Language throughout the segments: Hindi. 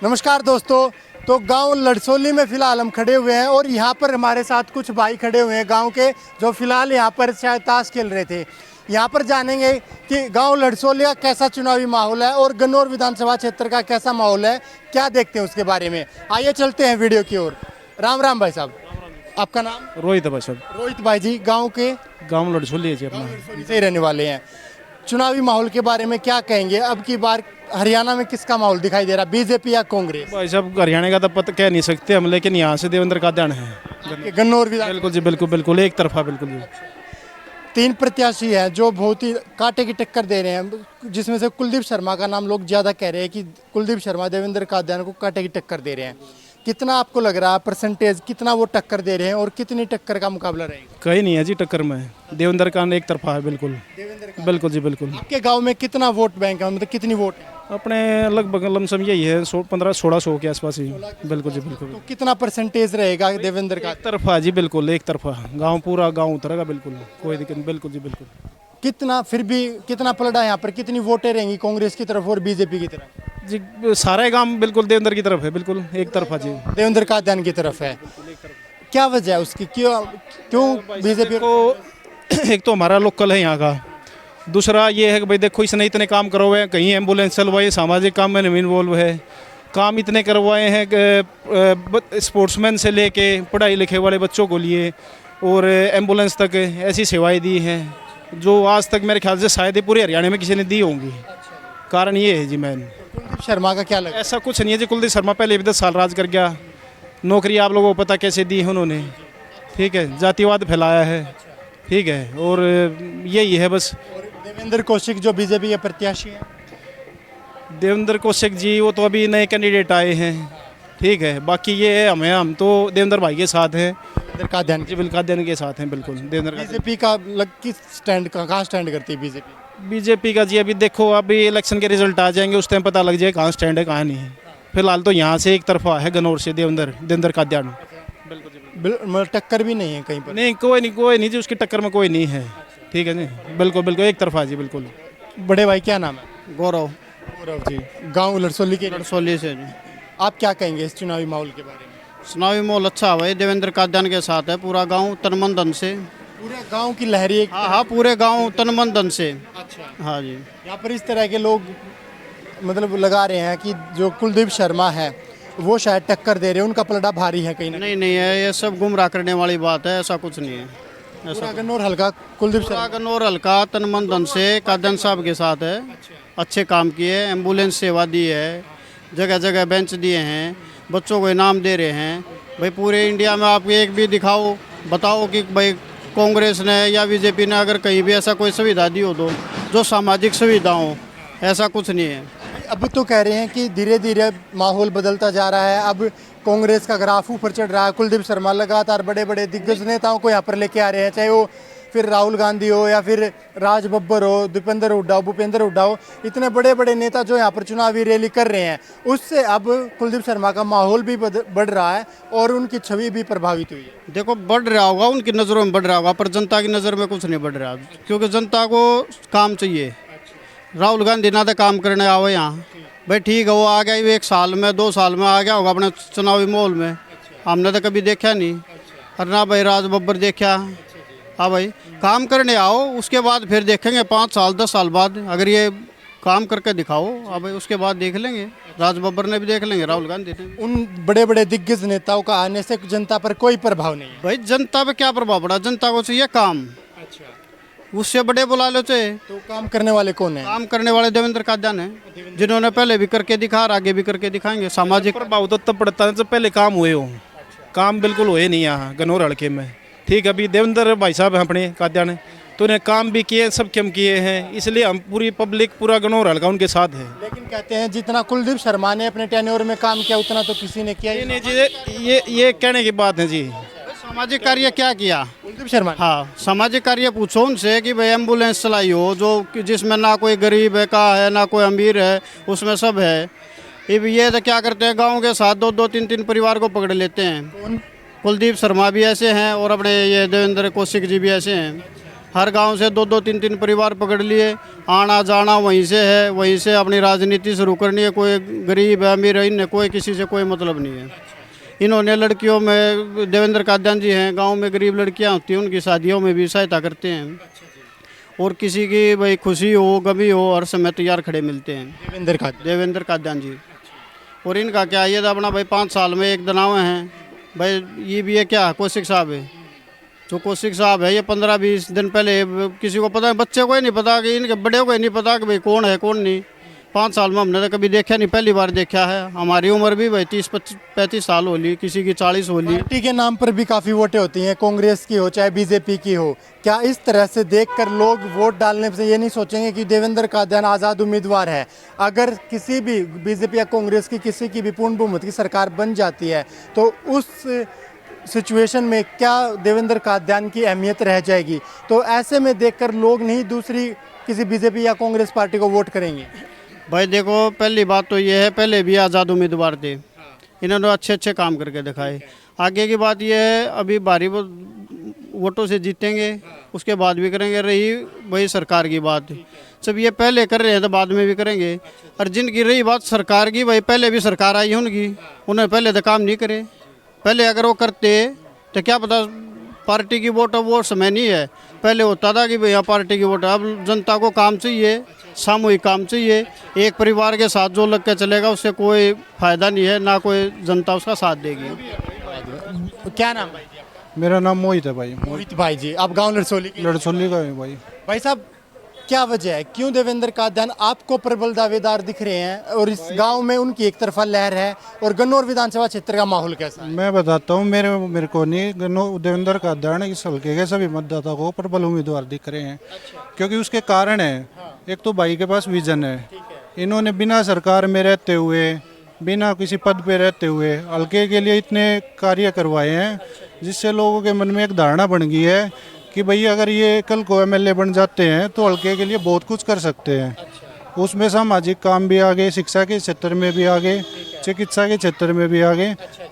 नमस्कार दोस्तों। तो गांव लड़सोली में फ़िलहाल हम खड़े हुए हैं और यहाँ पर हमारे साथ कुछ भाई खड़े हुए हैं गांव के, जो फ़िलहाल यहाँ पर शायद ताश खेल रहे थे। यहाँ पर जानेंगे कि गांव लड़सोली का कैसा चुनावी माहौल है और गन्नौर विधानसभा क्षेत्र का कैसा माहौल है, क्या देखते हैं उसके बारे में। आइए चलते हैं वीडियो की ओर। राम राम भाई साहब, आपका नाम? रोहित है भाई साहब। रोहित भाई जी, गाँव के गाँव लड़सोली है जी अपना। लड़सोली से ही रहने वाले हैं। चुनावी माहौल के बारे में क्या कहेंगे? अब की बार हरियाणा में किसका माहौल दिखाई दे रहा, बीजेपी या कांग्रेस? भाई साहब हरियाणा का तो पता कह नहीं सकते हम, लेकिन यहाँ से देवेंद्र का ध्यान है। गन्नौर विधान बिल्कुल जी, बिल्कुल बिल्कुल एक तरफा, बिल्कुल जी। 3 प्रत्याशी हैं जो बहुत ही कांटे की टक्कर दे रहे हैं, जिसमें से कुलदीप शर्मा का नाम लोग ज़्यादा कह रहे हैं कि कुलदीप शर्मा देवेंद्र कादियान को कांटे की टक्कर दे रहे हैं। कितना आपको लग रहा है परसेंटेज, कितना वो टक्कर दे रहे हैं और कितनी टक्कर का मुकाबला रहेगा? कहीं नहीं है जी टक्कर में, देवेंद्र का एक तरफा है। बिल्कुल बिल्कुल जी, बिल्कुल। आपके गांव में कितना वोट बैंक है, मतलब कितनी वोट है? अपने लगभग लमसम यही है 1500-1600 के आसपास ही। बिल्कुल जी, बिल्कुल। तो कितना परसेंटेज रहेगा देवेंद्र का? एक तरफा जी, बिल्कुल एक तरफा। गाँव पूरा गाँव उतरेगा, बिल्कुल कोई दिक्कत नहीं। बिल्कुल जी, बिल्कुल। कितना फिर भी कितना पलड़ा यहाँ पर, कितनी वोटें रहेंगी कांग्रेस की तरफ और बीजेपी की तरफ? जी सारा गाँव बिल्कुल देवेंद्र की तरफ है, बिल्कुल एक तरफा जी। देवेंद्र कादियान की तरफ है। क्या वजह है उसकी, क्यों बीजेपी को? एक तो हमारा लोकल है यहाँ का, दूसरा ये है कि भाई देखो इसने इतने काम करवाए हैं, कहीं एम्बुलेंस चलवाई, सामाजिक काम में इन्वॉल्व है, काम इतने करवाए हैं कि स्पोर्ट्समैन से लेके पढ़ाई लिखे वाले बच्चों को लिए और एम्बुलेंस तक ऐसी सेवाएं दी हैं जो आज तक मेरे ख्याल से शायद ही पूरे हरियाणा में किसी ने दी होंगी। कारण ये है जी मैन। कुलदीप शर्मा का क्या लगा? ऐसा कुछ नहीं है जी, कुलदीप शर्मा पहले भी 10 साल राज कर गया, नौकरी आप लोगों को पता कैसे दी है उन्होंने, ठीक है, जातिवाद फैलाया है, ठीक है, और यही है बस। देवेंद्र कौशिक जो बीजेपी के प्रत्याशी हैं, देवेंद्र कौशिक जी वो तो अभी नए कैंडिडेट आए हैं, ठीक है, बाकी ये है हम तो देवेंद्र भाई के साथ हैं, देवेंद्र कादियान जी बिल्कुल कादियान के साथ हैं, बिल्कुल देवेंद्र। बीजेपी का किस स्टैंड, कहाँ स्टैंड करती है बीजेपी? बीजेपी का जी अभी देखो, अभी इलेक्शन के रिजल्ट आ जाएंगे, उस टाइम पता लग जाए कहाँ स्टैंड है कहाँ नहीं है। फिलहाल तो यहाँ से एक तरफा है, गन्नौर से देवेंद्र कादियान। बिल्कुल जी, मतलब टक्कर भी नहीं है कहीं पर? नहीं कोई नहीं जी, उसकी टक्कर में कोई नहीं है, ठीक है जी, बिल्कुल बिल्कुल एक तरफा जी, बिल्कुल। बड़े भाई क्या नाम है? गौरव। गौरव जी, गांव लड़सोली के। लड़सोली से जी। आप क्या कहेंगे इस चुनावी माहौल के बारे में? चुनावी माहौल अच्छा है भाई, देवेंद्र कादियान के साथ है पूरा गांव तन मन धन से। पूरे गांव की लहरी एक। हाँ, पूरे गांव तन मन धन से। अच्छा, हाँ जी। यहाँ पर इस तरह के लोग मतलब लगा रहे हैं कि जो कुलदीप शर्मा है वो शायद टक्कर दे रहे हैं, उनका पलड़ा भारी है कहीं ना नहीं नहीं है, ये सब गुमराह करने वाली बात है, ऐसा कुछ नहीं है। कहीं। ऐसा पूरा गन्नौर हल्का कुलदीप पूरा शर्मा। गन्नौर हल्का तन मन धन से कादियान साहब के साथ है। अच्छे काम किए, एम्बुलेंस सेवा दी है, जगह जगह बेंच दिए हैं, बच्चों को इनाम दे रहे हैं। भाई पूरे इंडिया में आप एक भी दिखाओ, बताओ कि भाई कांग्रेस ने या बीजेपी ने अगर कहीं भी ऐसा कोई सुविधा दी हो तो जो सामाजिक सुविधा हो, ऐसा कुछ नहीं है। अब तो कह रहे हैं कि धीरे धीरे माहौल बदलता जा रहा है, अब कांग्रेस का ग्राफ ऊपर चढ़ रहा है। कुलदीप शर्मा लगातार बड़े बड़े दिग्गज नेताओं को यहाँ पर लेके आ रहे हैं, चाहे वो फिर राहुल गांधी हो या फिर राज बब्बर हो, दीपेंद्र हुड्डा हो, भूपेंद्र हुड्डा हो, इतने बड़े बड़े नेता जो यहाँ पर चुनावी रैली कर रहे हैं, उससे अब कुलदीप शर्मा का माहौल भी बढ़ रहा है और उनकी छवि भी प्रभावित हुई है। देखो बढ़ रहा होगा, उनकी नज़रों में बढ़ रहा होगा, पर जनता की नज़र में कुछ नहीं बढ़ रहा, क्योंकि जनता को काम चाहिए। राहुल गांधी ना तो काम करने आओ यहाँ, भाई ठीक है वो आ गया 1 साल में 2 साल में आ गया होगा अपने चुनावी माहौल में, हमने तो कभी देखा नहीं। और ना भाई राज बब्बर देखा। हाँ भाई काम करने आओ, उसके बाद फिर देखेंगे 5 साल 10 साल बाद, अगर ये काम करके दिखाओ, हाँ भाई उसके बाद देख लेंगे। राज बब्बर ने भी देख लेंगे, राहुल गांधी ने भी। उन बड़े बड़े दिग्गज नेताओं का आने से जनता पर कोई प्रभाव नहीं है। भाई जनता पे क्या प्रभाव पड़ा, जनता को चाहिए काम, उससे बड़े बुला लो चाहे। तो काम करने वाले कौन है? काम करने वाले देवेंद्र कादियान है, जिन्होंने पहले भी करके दिखा और आगे भी करके दिखाएंगे। सामाजिक प्रभाव तो तब पड़ता है जब पहले काम हुए हो, काम बिल्कुल हुए नहीं यहाँ गन्नौर हल्के में, ठीक है। अभी देवेंद्र भाई साहब हैं अपने कादियान, तो उन्हें काम भी किए, सब हम किए हैं, इसलिए हम पूरी पब्लिक पूरा गन्नौर हल्का उनके साथ है। लेकिन कहते हैं जितना कुलदीप शर्मा ने अपने टेन्योर में काम किया उतना तो किसी ने किया ही नहीं जी, ये कहने की बात है जी। सामाजिक कार्य क्या किया कुलदीप शर्मा ने। हाँ, सामाजिक कार्य पूछो उनसे कि भाई एम्बुलेंस चलाई हो, जो जिसमें ना कोई गरीब है का है ना कोई अमीर है, उसमें सब है। ये तो क्या करते हैं, गांव के साथ 2-2 3-3 परिवार को पकड़ लेते हैं। कुलदीप शर्मा भी ऐसे हैं और अपने ये देवेंद्र कौशिक जी भी ऐसे हैं। हर गांव से 2-2 3-3 परिवार पकड़ लिए, आना जाना वहीं से है, वहीं से अपनी राजनीति शुरू करनी है। कोई गरीब है अमीर है, इन्हें कोई किसी से कोई मतलब नहीं है। इन्होंने लड़कियों में, देवेंद्र कादियान जी हैं, गांव में गरीब लड़कियां होती हैं उनकी शादियों में भी सहायता करते हैं, और किसी की भाई खुशी हो गमी हो हर समय तैयार खड़े मिलते हैं। देवेंद्र कादियान जी। और इनका क्या, ये तो अपना भाई 5 साल में एक दनावे हैं भाई। ये भी है क्या, कौशिक साहब है, जो कौशिक साहब है, ये 15-20 दिन पहले किसी को पता, बच्चे को ही नहीं पता कि इनके बड़े को ही नहीं पता कि भाई कौन है कौन नहीं। 5 साल में हमने तो कभी देखा नहीं, पहली बार देखा है। हमारी उम्र भी भाई 30-35 साल हो ली, किसी की 40 हो ली। पार्टी के नाम पर भी काफ़ी वोटें होती हैं, कांग्रेस की हो चाहे बीजेपी की हो। क्या इस तरह से देखकर लोग वोट डालने से ये नहीं सोचेंगे कि देवेंद्र कादियान आज़ाद उम्मीदवार है, अगर किसी भी बीजेपी या कांग्रेस की किसी की भी पूर्ण बहुमत की सरकार बन जाती है तो उस सिचुएशन में क्या देवेंद्र कादियान की अहमियत रह जाएगी? तो ऐसे में देखकर लोग नहीं दूसरी किसी बीजेपी या कांग्रेस पार्टी को वोट करेंगे। भाई देखो, पहली बात तो ये है, पहले भी आज़ाद उम्मीदवार थे, इन्होंने अच्छे काम करके दिखाए। आगे की बात ये है, अभी भारी वोटों से जीतेंगे, उसके बाद भी करेंगे। रही वही सरकार की बात, जब ये पहले कर रहे हैं तो बाद में भी करेंगे। और जिनकी रही बात सरकार की, भाई पहले भी सरकार आई है उनकी, उन्होंने पहले तो काम नहीं करे। पहले अगर वो करते तो क्या पता, पार्टी की वोट, अब वो समय नहीं है। पहले होता था कि भैया पार्टी की वोट, अब जनता को काम चाहिए, सामूहिक काम चाहिए। एक परिवार के साथ जो लग के चलेगा उससे कोई फायदा नहीं है, ना कोई जनता उसका साथ देगी। क्या नाम भाई? मेरा नाम मोहित है भाई। मोहित भाई जी, आप गांव लड़सोली के? लड़सोली का है भाई। भाई साहब, क्या वजह है, क्यों देवेंद्र कादियान आपको प्रबल दावेदार दिख रहे हैं और इस गांव में उनकी एक तरफा लहर है, और गन्नौर विधानसभा क्षेत्र का माहौल कैसा है? मैं बताता हूँ, मेरे को नहीं, देवेंद्र कादियान इस हल्के के सभी मतदाता को प्रबल उम्मीदवार दिख रहे हैं। क्योंकि उसके कारण है, एक तो भाई के पास विजन है। इन्होंने बिना सरकार में रहते हुए, बिना किसी पद पे रहते हुए हल्के के लिए इतने कार्य करवाए हैं, जिससे लोगों के मन में एक धारणा बन गई है कि भाई अगर ये कल को एमएलए बन जाते हैं तो हल्के के लिए बहुत कुछ कर सकते हैं। उसमें सामाजिक काम भी आगे, शिक्षा के क्षेत्र में भी आगे, चिकित्सा के क्षेत्र में भी आगे,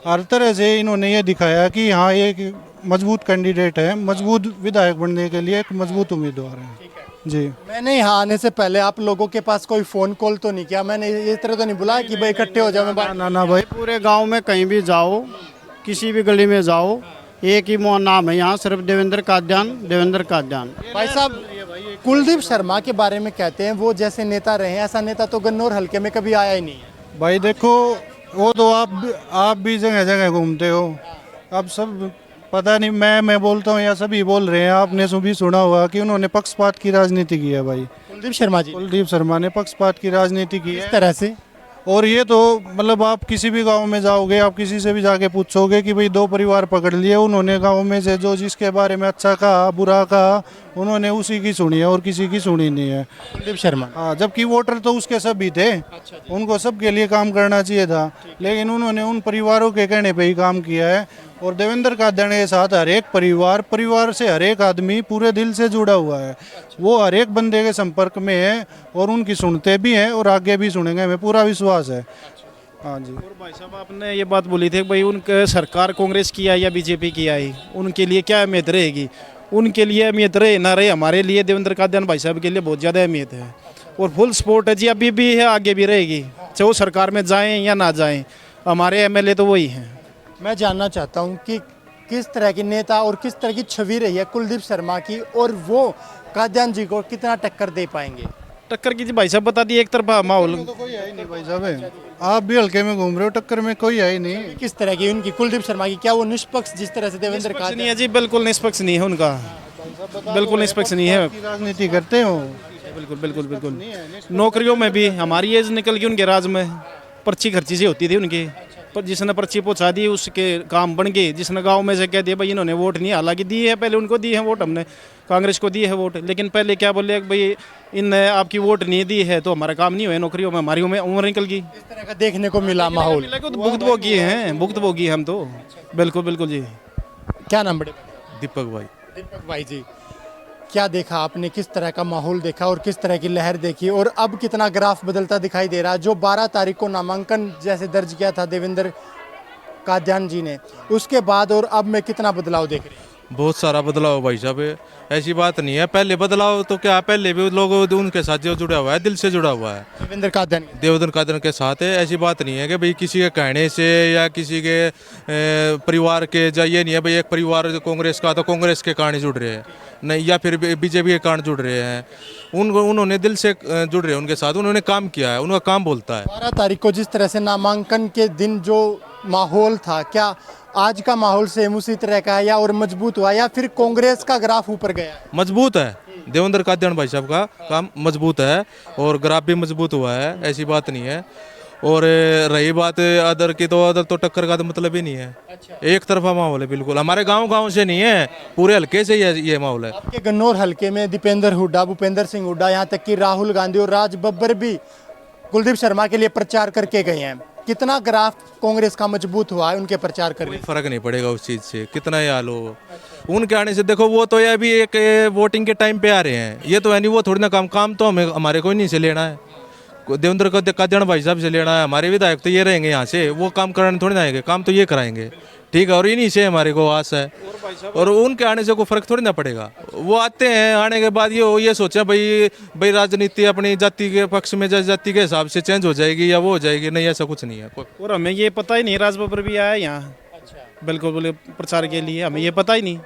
हर तरह से इन्होंने ये दिखाया कि हाँ, ये एक मजबूत कैंडिडेट है, मजबूत विधायक बनने के लिए एक मजबूत उम्मीदवार है जी। मैंने यहाँ आने से पहले आप लोगों के पास कोई फोन कॉल तो नहीं किया? मैंने इस तरह तो नहीं बुलाया कि भाई इकट्ठे हो जाओ? ना भाई, पूरे गाँव में कहीं भी जाओ, किसी भी गली में जाओ, एक ही नाम है यहाँ, सिर्फ देवेंद्र कादियान, देवेंद्र कादियान। भाई साहब, कुलदीप शर्मा के बारे में कहते हैं वो जैसे नेता रहे हैं, ऐसा नेता तो गन्नौर हल्के में कभी आया ही नहीं है। भाई देखो, वो तो आप भी जगह जगह घूमते हो, अब सब पता नहीं, मैं बोलता हूँ या सभी बोल रहे हैं, आपने भी सुना होगा कि उन्होंने पक्षपात की राजनीति की है भाई। कुलदीप शर्मा जी, कुलदीप शर्मा ने पक्षपात की राजनीति की है इस तरह से। और ये तो मतलब आप किसी भी गांव में जाओगे, आप किसी से भी जाके पूछोगे कि भाई 2 परिवार पकड़ लिए, उन्होंने गांव में से जो जिसके बारे में अच्छा कहा बुरा कहा, उन्होंने उसी की सुनी है और किसी की सुनी नहीं है। कुलदीप शर्मा, हाँ, जबकि वोटर तो उसके सब भी थे, उनको सबके लिए काम करना चाहिए था, लेकिन उन्होंने उन परिवारों के कहने पे ही काम किया है। और देवेंद्र कादियान के साथ हर एक परिवार से हर एक आदमी पूरे दिल से जुड़ा हुआ है। वो हर एक बंदे के संपर्क में है और उनकी सुनते भी हैं और आगे भी सुनेंगे, हमें पूरा विश्वास है। हाँ जी। और भाई साहब, आपने ये बात बोली थी भाई उनके सरकार कांग्रेस की आई या बीजेपी की आई, उनके लिए क्या अहमियत रहेगी? उनके लिए अहमियत रहे ना रहे, हमारे लिए देवेंद्र कादियान भाई साहब के लिए बहुत ज़्यादा अहमियत है और फुल सपोर्ट है जी, अभी भी है, आगे भी रहेगी, चाहे वो सरकार में जाएं या ना जाएं, हमारे एमएलए तो वही हैं। मैं जानना चाहता हूं कि किस तरह की नेता और किस तरह की छवि रही है कुलदीप शर्मा की, और वो कादियान जी को कितना टक्कर दे पाएंगे? टक्कर की जी भाई साहब बता दिए, एक तरफा माहौल तो कोई है ही नहीं भाई साहब, आप भी हल्के में घूम रहे हो, टक्कर में कोई है ही नहीं। किस तरह की उनकी कुलदीप शर्मा की, क्या वो निष्पक्ष जिस तरह से देवेंद्र निष्पक्ष नहीं कादियान? है जी, बिल्कुल निष्पक्ष नहीं है उनका, बिल्कुल निष्पक्ष नहीं है। राजनीति करते हो? बिल्कुल बिल्कुल बिल्कुल। नौकरियों में भी हमारी एज निकल गई उनके राज में, पर्ची खर्ची से होती थी उनकी, पर जिसने पर्ची पहुंचा दी उसके काम बन गए। जिसने गांव में से कह दिया भाई इन्होंने वोट नहीं, हालांकि दी है, पहले उनको दी है वोट, हमने कांग्रेस को दी है वोट, लेकिन पहले क्या बोले भाई इनने आपकी वोट नहीं दी है तो हमारा काम नहीं हुआ, नौकरियों में हमारी उम्र निकल गई। इस तरह का देखने को मिला माहौल। भुगतभोगी हैं, भुगतभोगी हम तो। बिल्कुल बिल्कुल जी। क्या नाम बड़े? दीपक भाई। दीपक भाई जी, क्या देखा आपने, किस तरह का माहौल देखा और किस तरह की लहर देखी, और अब कितना ग्राफ बदलता दिखाई दे रहा है? जो 12 तारीख को नामांकन जैसे दर्ज किया था देवेंद्र कादियान जी ने, उसके बाद और अब में कितना बदलाव देख रहे हैं? बहुत सारा बदलाव भाई साहब, ऐसी बात नहीं है। पहले बदलाव तो क्या, पहले भी लोग उनके साथ जो जुड़ा हुआ है, दिल से जुड़ा हुआ है देवेंद्र कादयान। देवेंद्र कादन के साथ है। ऐसी बात नहीं है कि भाई किसी के कहने से या किसी के परिवार के, या ये नहीं है भाई एक परिवार कांग्रेस का तो कांग्रेस के कारण जुड़ रहे हैं, नहीं, या फिर बीजेपी के कारण जुड़ रहे हैं। उन्होंने दिल से जुड़ रहे हैं उनके साथ, उन्होंने काम किया है, उनका काम बोलता है। 12 तारीख को जिस तरह से नामांकन के दिन जो माहौल था, क्या आज का माहौल सेम उसी तरह का है या और मजबूत हुआ, या फिर कांग्रेस का ग्राफ ऊपर गया है? मजबूत है, देवेंद्र कादयान भाई साहब का काम मजबूत है और ग्राफ भी मजबूत हुआ है, ऐसी बात नहीं है। और रही बात अदर की, तो अदर तो टक्कर का तो मतलब ही नहीं है। एक तरफा माहौल है बिल्कुल, हमारे गांव से नहीं है, पूरे हल्के से ये माहौल है। आपके गन्नौर हल्के में दीपेंद्र हुड्डा, भूपेंद्र सिंह हुड्डा, यहाँ तक कि राहुल गांधी और राज बब्बर भी कुलदीप शर्मा के लिए प्रचार करके गए हैं। कितना ग्राफ कांग्रेस का मजबूत हुआ है उनके प्रचार करने? कोई फर्क नहीं पड़ेगा उस चीज़ से, कितना ही हाल हो उनके आने से। देखो वो तो ये अभी एक वोटिंग के टाइम पे आ रहे हैं, ये तो है नहीं, वो थोड़ी ना काम तो हमारे को नहीं से लेना है, देवेंद्र कादयान भाई साहब से लेना है। हमारे विधायक तो ये रहेंगे यहाँ से, वो काम कराने थोड़ी ना आएंगे, काम तो ये कराएंगे, ठीक है। और इन्हीं से हमारे को आस है, और उनके आने से कोई फर्क थोड़ी ना पड़ेगा। वो आते हैं, आने के बाद ये सोचा भाई राजनीति अपनी जाति के पक्ष में, जाति के हिसाब से चेंज हो जाएगी या वो हो जाएगी, नहीं, ऐसा कुछ नहीं है। और हमें ये पता ही नहीं, राज बब्बर भी आया यहाँ बिल्कुल बोले प्रचार के लिए, हमें ये पता ही नहीं,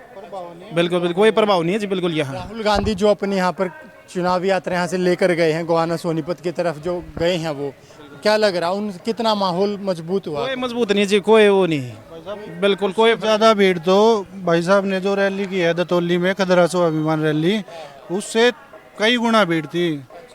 बिल्कुल कोई प्रभाव नहीं है जी बिल्कुल यहाँ। राहुल गांधी जो अपने यहाँ पर चुनावी यात्रा यहाँ से लेकर गए हैं, गोहाना सोनीपत की तरफ जो गए हैं, वो क्या लग रहा है उन कितना माहौल मजबूत हुआ? कोई मजबूत नहीं जी, कोई वो नहीं, बिल्कुल कोई। ज़्यादा भीड़ तो भाई साहब ने जो रैली की है दतौली में, खदरा स्वाभिमान रैली, उससे कई गुना भीड़ थी।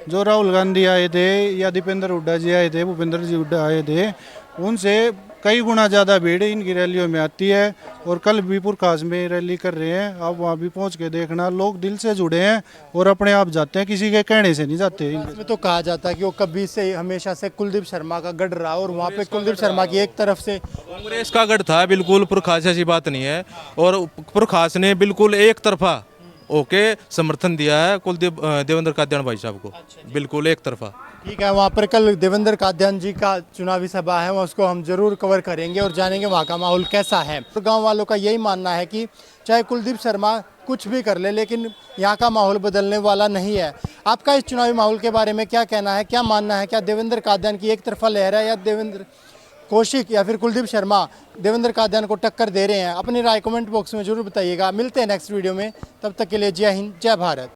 जो राहुल गांधी आए थे या दीपेंद्र हुड्डा जी आए थे, भूपेंद्र जी हुड्डा आए थे, उनसे कई गुना ज़्यादा भीड़ इनकी रैलियों में आती है। और कल बीपुर खास में रैली कर रहे हैं, आप वहाँ भी पहुँच के देखना, लोग दिल से जुड़े हैं और अपने आप जाते हैं, किसी के कहने से नहीं जाते। इसमें तो कहा जाता है कि वो कभी से हमेशा से कुलदीप शर्मा का गढ़ रहा, और वहाँ पे कुलदीप शर्मा की एक तरफ से कांग्रेस का गढ़ था बिल्कुल, पुरखास ऐसी बात नहीं है। और पुरखास ने बिल्कुल एक तरफा ओके समर्थन दिया है कुलदीप देवेंद्र कादयान भाई साहब को, बिल्कुल एक तरफा। ठीक है, वहाँ पर कल देवेंद्र कादयान जी का चुनावी सभा है, उसको हम जरूर कवर करेंगे और जानेंगे वहाँ का माहौल कैसा है। तो गांव वालों का यही मानना है कि चाहे कुलदीप शर्मा कुछ भी कर ले, लेकिन यहाँ का माहौल बदलने वाला नहीं है। आपका इस चुनावी माहौल के बारे में क्या कहना है, क्या मानना है? क्या देवेंद्र कादयान की एक तरफा लहर है, या देवेंद्र कौशिक या फिर कुलदीप शर्मा देवेंद्र कादयान को टक्कर दे रहे हैं? अपनी राय कमेंट बॉक्स में जरूर बताइएगा। मिलते हैं नेक्स्ट वीडियो में, तब तक के लिए जय हिंद, जय भारत।